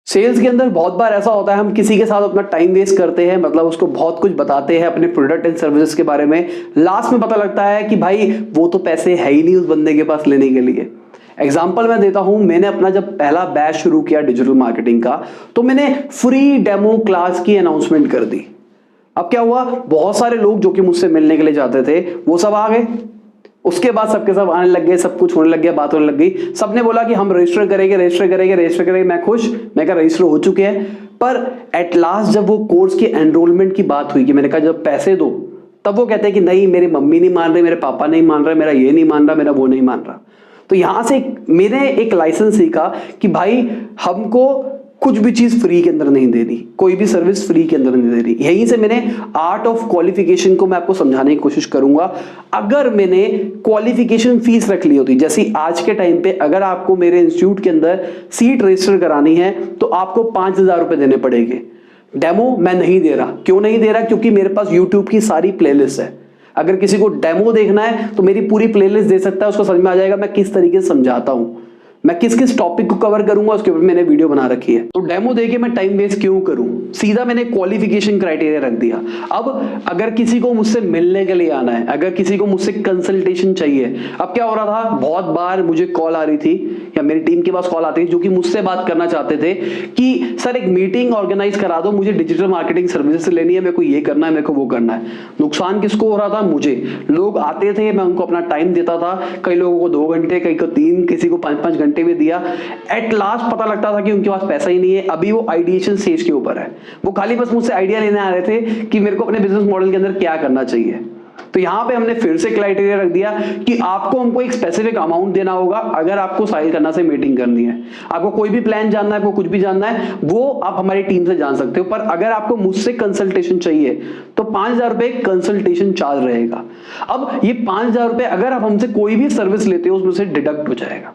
Sales के अंदर बहुत बार ऐसा होता है हम किसी के साथ अपना टाइम वेस्ट करते हैं, मतलब उसको बहुत कुछ बताते हैं अपने प्रोडक्ट एंड सर्विसेज के बारे में। लास्ट में पता लगता है कि भाई वो तो पैसे है ही नहीं उस बंदे के पास लेने के लिए। एग्जाम्पल मैं देता हूं, मैंने अपना जब पहला बैच शुरू किया डिजिटल मार्केटिंग का, तो मैंने फ्री डेमो क्लास की अनाउंसमेंट कर दी। अब क्या हुआ, बहुत सारे लोग जो कि मुझसे मिलने के लिए जाते थे वो सब आ गए। उसके बाद सबके सब आने लग गए, सब कुछ होने लग गया, बात होने लग गई। सबने बोला कि हम रजिस्टर करेंगे रजिस्टर करेंगे रजिस्टर करेंगे। मैं खुश, मैं कहा रजिस्टर हो चुके हैं। पर एट लास्ट जब वो कोर्स की एनरोलमेंट की बात हुई कि मैंने कहा जब पैसे दो, तब वो कहते हैं कि नहीं मेरी मम्मी नहीं मान रही, मेरे पापा नहीं मान रहे, मेरा ये नहीं मान रहा, मेरा वो नहीं मान रहा। तो यहां से मैंने एक लाइसेंस सीखा कि भाई हमको कुछ भी चीज फ्री के अंदर नहीं देनी, कोई भी सर्विस फ्री के अंदर नहीं देनी। यहीं से मैंने आर्ट ऑफ क्वालिफिकेशन को मैं आपको समझाने की कोशिश करूंगा। अगर मैंने क्वालिफिकेशन फीस रख ली होती, जैसे आज के टाइम पे अगर आपको मेरे इंस्टीट्यूट के अंदर सीट रजिस्टर करानी है तो आपको 5,000 रुपए देने पड़ेंगे। डेमो मैं नहीं दे रहा। क्यों नहीं दे रहा? क्योंकि मेरे पास यूट्यूब की सारी प्लेलिस्ट है। अगर किसी को डेमो देखना है तो मेरी पूरी प्लेलिस्ट दे सकता है, उसको समझ में आ जाएगा मैं किस तरीके से समझाता हूं, मैं किस किस टॉपिक को कवर करूंगा, उसके ऊपर मैंने वीडियो बना रखी है। तो डेमो देके मैं टाइम वेस्ट क्यों करूं? सीधा मैंने क्वालिफिकेशन क्राइटेरिया रख दिया। अब अगर किसी को मुझसे मिलने के लिए आना है, अगर किसी को मुझसे कंसल्टेशन चाहिए, अब क्या हो रहा था, बहुत बार मुझे कॉल आ रही थी या मेरी टीम के पास कॉल आती थी जो कि मुझसे बात करना चाहते थे कि सर एक मीटिंग ऑर्गेनाइज करा दो, मुझे डिजिटल मार्केटिंग सर्विसेज लेनी है, मेरे को ये करना है, मेरे को वो करना है। नुकसान किसको हो रहा था? मुझे। लोग आते थे, मैं उनको अपना टाइम देता था, कई लोगों को 2 घंटे, कई को 3, किसी को 5-5 घंटे भी दिया। एट लास्ट पता लगता था कि उनके पास पैसा ही नहीं है। अभी वो आइडिएशन स्टेज के ऊपर है, वो खाली बस मुझसे आइडिया लेने आ रहे थे कि मेरे को अपने बिजनेस मॉडल के अंदर क्या करना चाहिए। तो यहां पे हमने फिर से क्राइटेरिया रख दिया कि आपको हमको एक स्पेसिफिक अमाउंट देना होगा अगर आपको साहिल खन्ना से मीटिंग करनी है। आपको कोई भी प्लान जानना है, आपको कुछ भी जानना है, वो आप हमारी टीम से जान सकते हो। पर अगर आपको मुझसे कंसल्टेशन चाहिए तो 5,000 रुपए कंसल्टेशन चार्ज रहेगा। अब ये 5,000 रुपए अगर आप हमसे कोई भी सर्विस लेते हो उसमें से डिडक्ट हो जाएगा।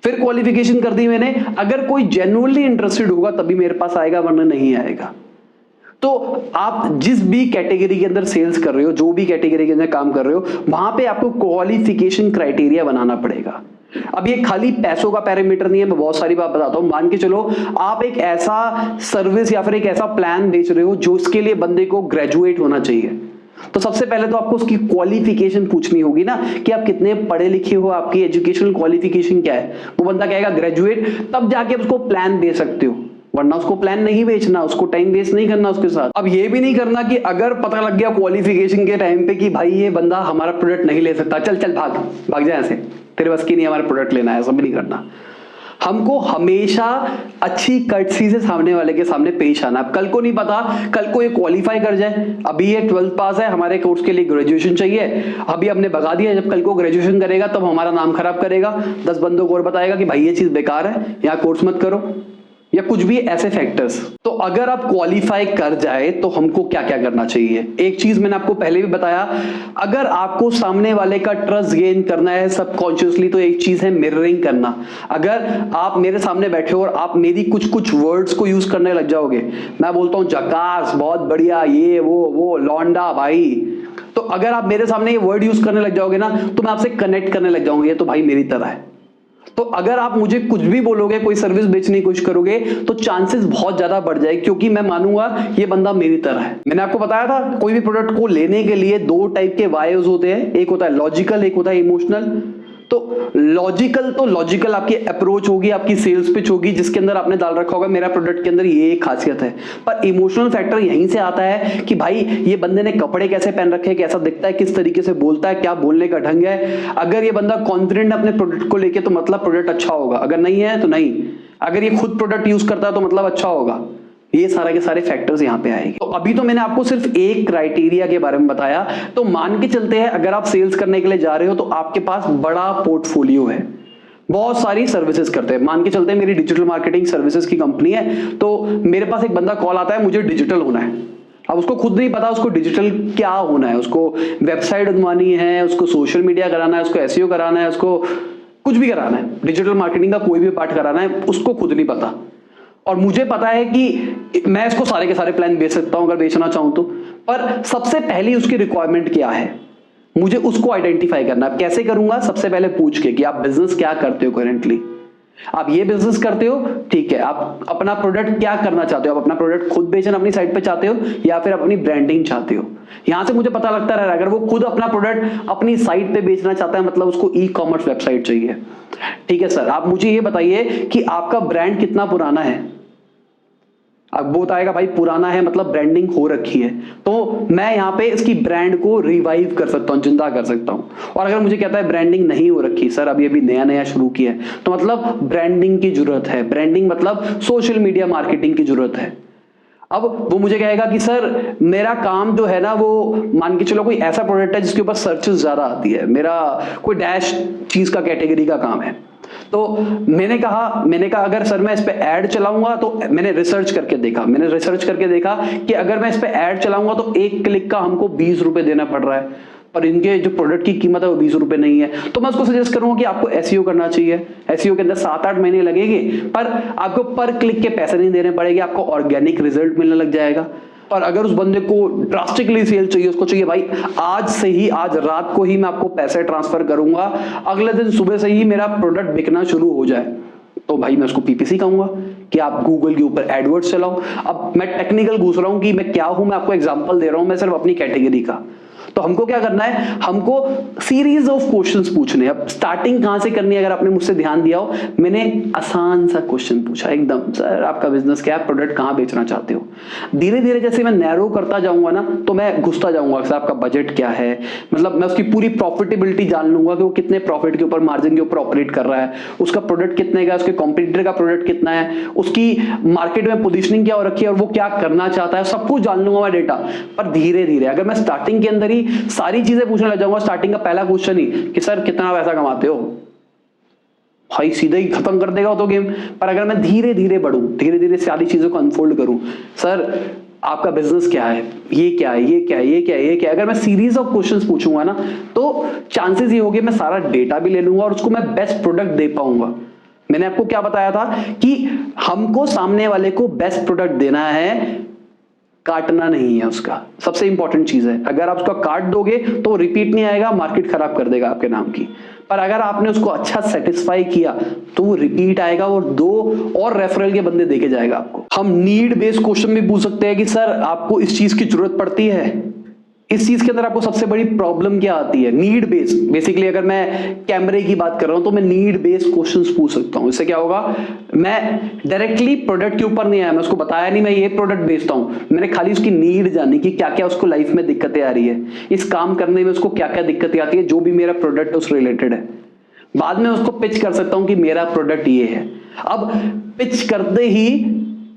फिर क्वालिफिकेशन कर दी मैंने, अगर कोई जेन्युइनली इंटरेस्टेड होगा तभी मेरे पास आएगा, वरना नहीं आएगा। तो आप जिस भी कैटेगरी के अंदर सेल्स कर रहे हो, जो भी कैटेगरी के अंदर काम कर रहे हो, वहां पे आपको क्वालिफिकेशन क्राइटेरिया बनाना पड़ेगा। अब ये खाली पैसों का पैरामीटर नहीं है, मैं बहुत सारी बात बताता हूं। मान के चलो आप एक ऐसा सर्विस या फिर एक ऐसा प्लान बेच रहे हो जो इसके लिए बंदे को ग्रेजुएट होना चाहिए, तो सबसे पहले तो आपको उसकी क्वालिफिकेशन पूछनी होगी ना कि आप कितने पढ़े लिखे हो, आपकी एजुकेशनल क्वालिफिकेशन क्या है। वो बंदा कहेगा ग्रेजुएट, तब जाके उसको प्लान दे सकते हो, वरना उसको प्लान नहीं बेचना, उसको टाइम वेस्ट नहीं करना उसके साथ। अब ये भी नहीं करना कि अगर पता लग गया क्वालिफिकेशन के टाइम पे कि भाई ये बंदा हमारा प्रोडक्ट नहीं ले सकता, चल चल भाग भाग जाए, ऐसे तेरे बस की नहीं हमारा प्रोडक्ट लेना है, सब नहीं करना। हमको हमेशा अच्छी कर्टसी से सामने वाले के सामने पेश आना। अब कल को नहीं पता, कल को ये क्वालिफाई कर जाए, अभी ये 12th पास है, हमारे कोर्स के लिए ग्रेजुएशन चाहिए, अभी हमने भगा दिया, जब कल को ग्रेजुएशन करेगा तब हमारा नाम खराब करेगा, 10 बंदों को और बताएगा कि भाई ये चीज बेकार है, यहाँ कोर्स मत करो, या कुछ भी ऐसे फैक्टर्स। तो अगर आप क्वालिफाई कर जाए तो हमको क्या क्या करना चाहिए? एक चीज मैंने आपको पहले भी बताया, अगर आपको सामने वाले का ट्रस्ट गेन करना है सबकॉन्शियसली, तो एक चीज है मिररिंग करना। अगर आप मेरे सामने बैठे हो और आप मेरी कुछ कुछ वर्ड्स को यूज करने लग जाओगे, मैं बोलता हूं जकास, बहुत बढ़िया, ये वो लौंडा भाई, तो अगर आप मेरे सामने ये वर्ड यूज करने लग जाओगे ना, तो मैं आपसे कनेक्ट करने लग जाऊंगी, ये तो भाई मेरी तरह है। तो अगर आप मुझे कुछ भी बोलोगे, कोई सर्विस बेचने की कोशिश करोगे, तो चांसेस बहुत ज्यादा बढ़ जाएगी, क्योंकि मैं मानूंगा ये बंदा मेरी तरह है। मैंने आपको बताया था कोई भी प्रोडक्ट को लेने के लिए 2 टाइप के वायर्स होते हैं, एक होता है लॉजिकल, एक होता है इमोशनल। तो लॉजिकल आपकी अप्रोच होगी, आपकी सेल्स पिच होगी, जिसके अंदर आपने डाल रखा होगा मेरा प्रोडक्ट के अंदर ये खासियत है। पर इमोशनल फैक्टर यहीं से आता है कि भाई ये बंदे ने कपड़े कैसे पहन रखे हैं, कैसा दिखता है, किस तरीके से बोलता है, क्या बोलने का ढंग है। अगर ये बंदा कॉन्फिडेंट अपने प्रोडक्ट को लेके तो मतलब प्रोडक्ट अच्छा होगा, अगर नहीं है तो नहीं। अगर ये खुद प्रोडक्ट यूज करता है तो मतलब अच्छा होगा। ये सारे के सारे फैक्टर्स यहां पे आएंगे। तो अभी तो मैंने आपको सिर्फ एक क्राइटेरिया के बारे में बताया। तो मान के चलते हैं अगर आप सेल्स करने के लिए जा रहे हो तो आपके पास बड़ा पोर्टफोलियो है, बहुत सारी सर्विसेज करते हैं। मान के चलते हैं मेरी डिजिटल मार्केटिंग सर्विसेज की कंपनी है, तो मेरे पास एक बंदा कॉल आता है, मुझे डिजिटल होना है। अब उसको खुद नहीं पता उसको डिजिटल क्या होना है, उसको वेबसाइट बनवानी है, उसको सोशल मीडिया कराना है, उसको एसईओ कराना है, उसको कुछ भी कराना है, डिजिटल मार्केटिंग का कोई भी पार्ट कराना है, उसको खुद नहीं पता। और मुझे पता है कि मैं इसको सारे के सारे प्लान बेच सकता हूं अगर बेचना चाहूं तो। पर सबसे पहले उसकी रिक्वायरमेंट क्या है, मुझे उसको आइडेंटिफाई करना है। कैसे करूंगा? सबसे पहले पूछ के कि आप बिजनेस क्या करते हो करेंटली, आप ये बिजनेस करते हो, ठीक है, आप अपना प्रोडक्ट क्या करना चाहते हो, आप अपना प्रोडक्ट खुद बेचना अपनी साइट पे चाहते हो या फिर अपनी ब्रांडिंग चाहते हो। यहां से मुझे पता लगता रहा, अगर वो खुद अपना प्रोडक्ट अपनी साइट पे बेचना चाहता है मतलब उसको ई कॉमर्स वेबसाइट चाहिए। ठीक है सर, आप मुझे ये बताइए कि आपका ब्रांड कितना पुराना है। अब वो बताएगा भाई पुराना है मतलब ब्रांडिंग हो रखी है, तो मैं यहाँ पे इसकी ब्रांड को रिवाइव कर सकता हूँ, जिंदा कर सकता हूँ। और अगर मुझे कहता है ब्रांडिंग नहीं हो रखी सर, अभी नया नया शुरू किया है, तो मतलब ब्रांडिंग की जरूरत है। ब्रांडिंग मतलब सोशल मीडिया मार्केटिंग की जरूरत है। अब वो मुझे कहेगा कि सर मेरा काम जो है ना, वो मान के चलो कोई ऐसा प्रोडक्ट है जिसके ऊपर सर्चेस ज्यादा आती है, मेरा कोई डैश चीज का कैटेगरी का काम है। तो मैंने कहा अगर सर मैं इस पे ऐड चलाऊंगा, तो मैंने रिसर्च करके देखा कि अगर मैं इस पे ऐड चलाऊंगा तो एक क्लिक का हमको 20 रुपए देना पड़ रहा है, पर इनके जो प्रोडक्ट की कीमत है वो 20 रुपए नहीं है। तो मैं उसको सजेस्ट करूंगा कि आपको एसईओ करना चाहिए। एसईओ के अंदर 7-8 महीने लगेंगे, पर आपको पर क्लिक के पैसे नहीं देने पड़ेंगे, आपको ऑर्गेनिक रिजल्ट मिलने लग जाएगा। और अगर उस बंदे को ड्रास्टिकली सेल चाहिए, उसको चाहिए भाई आज से ही, आज रात को ही मैं आपको पैसे ट्रांसफर करूंगा, अगले दिन सुबह से ही मेरा प्रोडक्ट बिकना शुरू हो जाए, तो भाई मैं उसको पीपीसी कहूंगा कि आप गूगल के ऊपर एडवर्ड्स चलाओ। अब मैं टेक्निकल घुस रहा हूं कि मैं क्या हूं, मैं आपको एग्जांपल दे रहा हूं, मैं सिर्फ अपनी कैटेगरी का। तो हमको क्या करना है, हमको सीरीज ऑफ क्वेश्चंस पूछने। अब स्टार्टिंग कहां से करनी है, अगर आपने मुझसे ध्यान दिया हो, मैंने आसान सा क्वेश्चन पूछा एकदम, सर आपका बिजनेस क्या है, प्रोडक्ट कहां बेचना चाहते हो। धीरे धीरे जैसे मैं नैरो करता जाऊंगा ना, तो मैं घुसता जाऊंगा कि आपका बजट क्या है, मतलब मैं उसकी पूरी प्रॉफिटेबिलिटी जान लूंगा कि वो कितने प्रॉफिट के ऊपर, मार्जिन के ऊपर ऑपरेट कर रहा है, उसका प्रोडक्ट कितने का, उसके कॉम्पिटिटर का प्रोडक्ट कितना है, उसकी मार्केट में पोजीशनिंग क्या हो रखी है और वो क्या करना चाहता है, सब कुछ जान लूंगा मैं डेटा। पर धीरे धीरे अगर मैं स्टार्टिंग के अंदर ही सारी चीजें पूछने लग जाऊंगा, स्टार्टिंग का पहला क्वेश्चन ही कि सर कितना पैसा कमाते हो, भाई सीधा ही खत्म कर देगा तो गेम। पर अगर मैं धीरे धीरे बढ़ूं, धीरे धीरे सारी चीजों को अनफोल्ड करूं, सर आपका बिजनेस क्या है, ये क्या है, ये क्या है, ये क्या है, ये क्या है, अगर मैं सीरीज ऑफ क्वेश्चंस पूछूंगा ना, तो चांसेस ये होंगे मैं सारा डेटा भी ले लूंगा और उसको मैं बेस्ट प्रोडक्ट दे पाऊंगा। मैंने आपको क्या बताया था कि हमको सामने वाले को बेस्ट प्रोडक्ट देना है, काटना नहीं है उसका। सबसे इंपॉर्टेंट चीज है, अगर आप उसका काट दोगे तो रिपीट नहीं आएगा, मार्केट खराब कर देगा आपके नाम की। पर अगर आपने उसको अच्छा सेटिस्फाई किया तो वो रिपीट आएगा और 2 और रेफरल के बंदे देके जाएगा आपको। हम नीड बेस्ड क्वेश्चन भी पूछ सकते हैं कि सर आपको इस चीज की जरूरत पड़ती है, इस चीज के अंदर आपको सबसे बड़ी प्रॉब्लम क्या आती है। नीड बेस्ड, बेसिकली अगर मैं कैमरे की बात कर रहा हूं तो मैं नीड बेस्ड क्वेश्चंस पूछ सकता हूं। इससे क्या होगा, मैं डायरेक्टली प्रोडक्ट के ऊपर नहीं आया, मैं उसको बताया नहीं मैं ये प्रोडक्ट बेचता हूं, मैंने खाली उसकी नीड जानी कि क्या क्या उसको लाइफ में दिक्कतें आ रही है, इस काम करने में उसको क्या क्या दिक्कतें आती है, जो भी मेरा प्रोडक्ट है उस रिलेटेड है। बाद में उसको पिच कर सकता हूं कि मेरा प्रोडक्ट ये है। अब पिच करते ही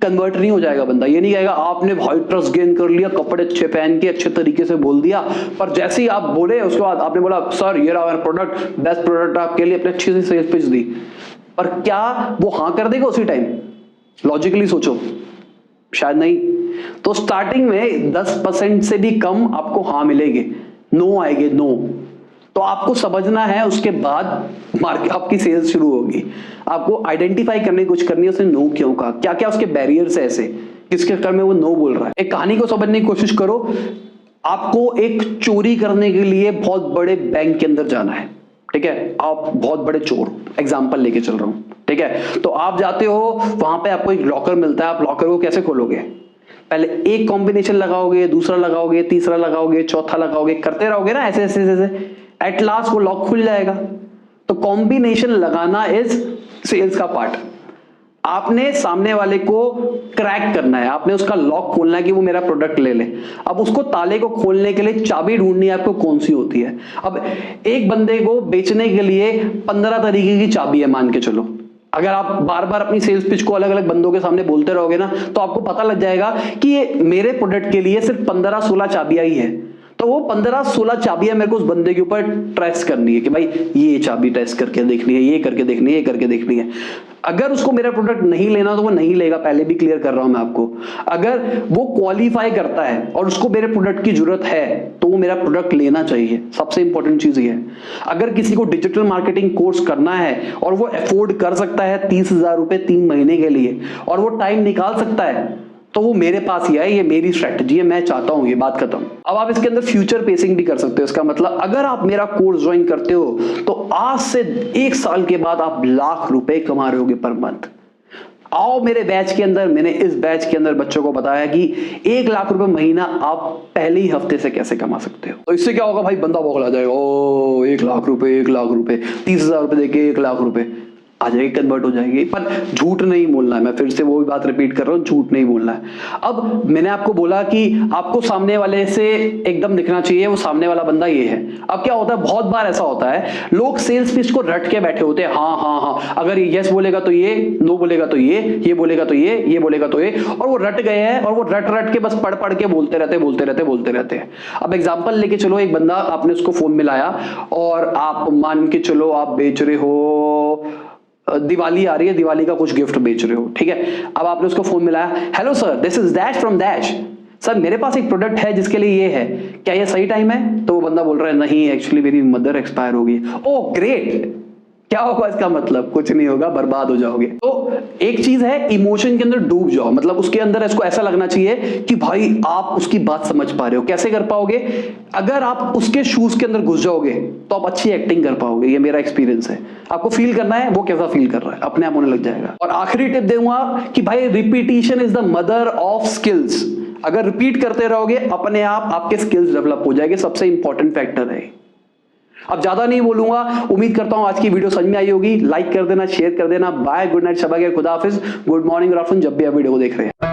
कन्वर्ट नहीं हो जाएगा बंदा, ये नहीं कहेगा आपने भाई ट्रस्ट गेन कर लिया, कपड़े अच्छे पहन के अच्छे तरीके से बोल दिया, पर जैसे ही आप बोले उसके बाद आपने बोला सर ये रहा प्रोडक्ट, बेस्ट प्रोडक्ट आपके लिए, अपने अच्छे से सेल्स पिच दी, पर क्या वो हाँ कर देगा उसी टाइम? लॉजिकली सोचो, शायद नहीं। तो स्टार्टिंग में 10% से भी कम आपको हाँ मिलेंगे, नो आएंगे, नो। तो आपको समझना है, उसके बाद मार्केट आपकी सेल्स शुरू होगी। आपको आइडेंटिफाई करने की कोशिश करनी है उसने नो क्यों कहा, क्या क्या उसके बैरियर्स है ऐसे किसके चक्कर में वो नो बोल रहा है। एक कहानी को समझने की कोशिश करो। आपको एक चोरी करने के लिए बहुत बड़े बैंक के अंदर जाना है, ठीक है, आप बहुत बड़े चोर, एग्जांपल लेके चल रहा हूं, ठीक है। तो आप जाते हो, वहां पे आपको एक लॉकर मिलता है, आप लॉकर को कैसे खोलोगे? पहले एक कॉम्बिनेशन लगाओगे, दूसरा लगाओगे, तीसरा लगाओगे, चौथा लगाओगे, करते रहोगे ना ऐसे ऐसे ऐसे, एट लास्ट वो लॉक खुल जाएगा। तो कॉम्बिनेशन लगाना इज सेल्स का पार्ट। आपने सामने वाले को क्रैक करना है, आपने उसका लॉक खोलना है कि वो मेरा प्रोडक्ट ले ले। अब उसको ताले को खोलने के लिए चाबी ढूंढनी है आपको, कौन सी होती है। अब एक बंदे को बेचने के लिए 15 तरीके की चाबी है मान के चलो। अगर आप बार बार अपनी सेल्स पिच को अलग अलग बंदों के सामने बोलते रहोगे ना, तो आपको पता लग जाएगा कि ये मेरे प्रोडक्ट के लिए सिर्फ 15-16 चाबियां ही है। तो वो 15-16 चाबियां मेरे को उस बंदे के ऊपर ट्रेस करनी है कि भाई ये चाबी टेस्ट करके देखनी है, ये करके देखनी है, ये करके देखनी है। अगर उसको मेरा प्रोडक्ट नहीं लेना तो वो नहीं लेगा, पहले भी क्लियर कर रहा हूं मैं आपको। अगर वो क्वालिफाई करता है और उसको मेरे प्रोडक्ट की जरूरत है तो वो मेरा प्रोडक्ट लेना चाहिए। सबसे इंपॉर्टेंट चीज ये है, अगर किसी को डिजिटल मार्केटिंग कोर्स करना है और वो अफोर्ड कर सकता है 30,000 रुपए 3 महीने के लिए, और वो टाइम निकाल सकता है, तो वो मेरे पास ही है, ये मेरी स्ट्रेटजी है, मैं चाहता हूं, ये बात खत्म। अब आप इसके अंदर फ्यूचर पेसिंग भी कर सकते हो। इसका मतलब अगर आप मेरा कोर्स ज्वाइन करते हो तो आज से 1 साल के बाद आप लाख रुपए कमा रहे होगे पर मंथ। आओ मेरे बैच के अंदर, मैंने इस बैच के अंदर बच्चों को बताया कि 1 लाख रुपए महीना आप पहले ही हफ्ते से कैसे कमा सकते हो। तो इससे क्या होगा भाई, बंदा बौखला जाएगा, ओ 1 लाख रुपए, 1 लाख रुपए, 30,000 रुपए देके 1 लाख रुपए आ जाएगी, कन्वर्ट हो जाएगी। पर झूठ नहीं बोलना है, मैं फिर से वो भी बात रिपीट कर रहा हूं, झूठ नहीं बोलना है। अब मैंने आपको बोला कि आपको सामने वाले से एकदम दिखना चाहिए वो सामने वाला बंदा ये है। अब क्या होता है, बहुत बार ऐसा होता है, लोग सेल्स पिच को रट के बैठे होते हैं, हाँ हाँ हाँ, अगर ये यस बोलेगा तो ये, नो बोलेगा तो ये बोलेगा तो ये बोलेगा तो ये, और वो रट गए हैं और वो रट रट के बस पढ़ पढ़ के बोलते रहते हैं। अब एग्जाम्पल लेके चलो, एक बंदा, आपने उसको फोन मिलाया और आप मान के चलो आप बेच रहे हो, दिवाली आ रही है, दिवाली का कुछ गिफ्ट बेच रहे हो, ठीक है। अब आपने उसको फोन मिलाया, hello sir, this is dash from dash, sir मेरे पास एक प्रोडक्ट है जिसके लिए ये है, क्या ये सही टाइम है? तो वो बंदा बोल रहा है, नहीं एक्चुअली मेरी मदर एक्सपायर हो गई। ओह ग्रेट, क्या होगा इसका मतलब? कुछ नहीं होगा, बर्बाद हो जाओगे। तो एक चीज है, इमोशन के अंदर डूब जाओ, मतलब उसके अंदर इसको ऐसा लगना चाहिए कि भाई आप उसकी बात समझ पा रहे हो। कैसे कर पाओगे? अगर आप उसके शूज के अंदर घुस जाओगे तो आप अच्छी एक्टिंग कर पाओगे, ये मेरा एक्सपीरियंस है। आपको फील करना है वो कैसा फील कर रहा है, अपने आप होने लग जाएगा। और आखिरी टिप दूंगा कि भाई repetition is the mother of skills. अगर रिपीट करते रहोगे अपने आप आपके स्किल्स डेवलप हो जाएंगे, सबसे इंपॉर्टेंट फैक्टर है। अब ज्यादा नहीं बोलूंगा, उम्मीद करता हूं आज की वीडियो समझ में आई होगी। लाइक कर देना, शेयर कर देना। बाय, गुड नाइट, शबा खैर, खुदा हाफिज, गुड मॉर्निंग और आफ्टरनून, जब भी आप वीडियो को देख रहे हैं।